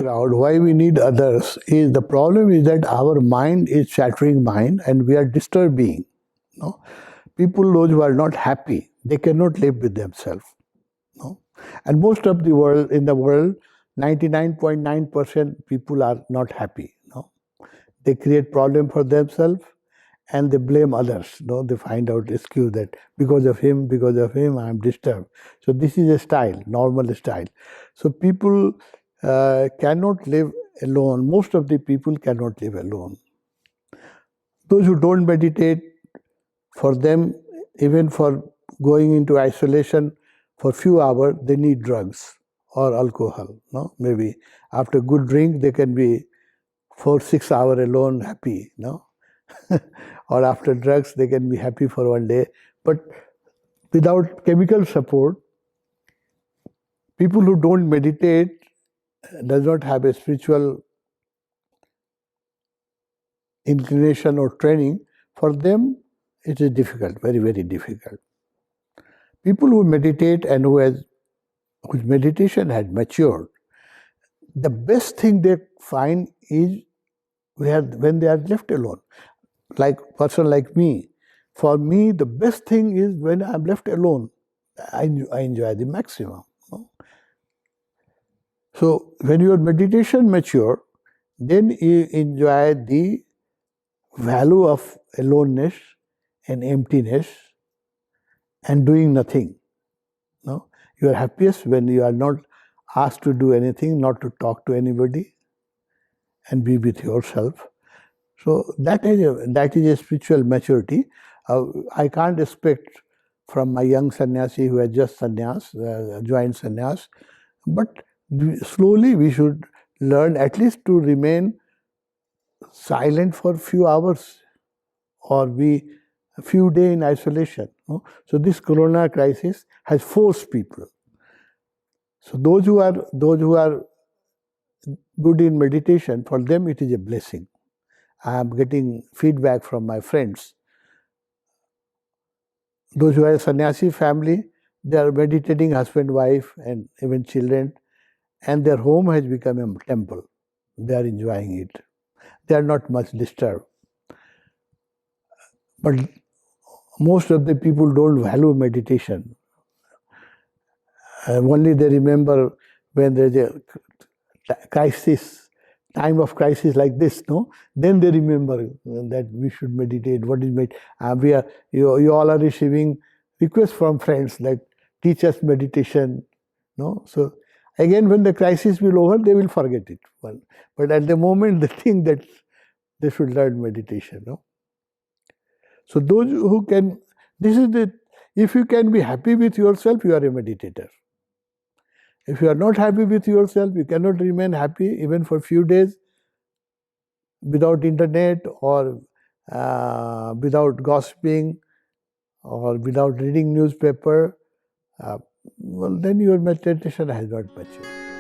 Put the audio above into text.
crowd, why we need others, is the problem is that our mind is chattering mind and we are disturbed being. No? People, those who are not happy, they cannot live with themselves. No? And most of the world, in the world, 99.9% people are not happy. No? They create problem for themselves and they blame others. No? They find out excuse that because of him, I am disturbed. So this is a style, normal style. So people cannot live alone. Most of the people cannot live alone. Those who don't meditate, for them, even for going into isolation for few hours, they need drugs or alcohol. No, maybe after good drink they can be 4-6 hours alone happy. No, or after drugs they can be happy for one day. But without chemical support, people who don't meditate, does not have a spiritual inclination or training, for them it is difficult, very, very difficult. People who meditate and whose meditation had matured, the best thing they find is when they are left alone. Like person like me, for me the best thing is when I am left alone. I enjoy the maximum. No? So when your meditation mature, then you enjoy the value of aloneness and emptiness and doing nothing. No? You are happiest when you are not asked to do anything, not to talk to anybody, and be with yourself. So that is a spiritual maturity. I can't expect from my young sannyasi who has just joined sannyas, but slowly we should learn at least to remain silent for a few hours or be a few days in isolation. No? So this corona crisis has forced people. So those who are good in meditation, for them it is a blessing. I am getting feedback from my friends. Those who are a sannyasi family, they are meditating husband, wife, and even children, and their home has become a temple. They are enjoying it. They are not much disturbed. But most of the people don't value meditation. Only they remember when there is a crisis, time of crisis like this, no? Then they remember that we should meditate. What is meditation? You all are receiving requests from friends like teach us meditation, no? So again, when the crisis will over, they will forget it. But at the moment, they think that they should learn meditation, no? So those who can, if you can be happy with yourself, you are a meditator. If you are not happy with yourself, you cannot remain happy even for a few days without internet or without gossiping or without reading newspaper. Well, then your meditation has not matured.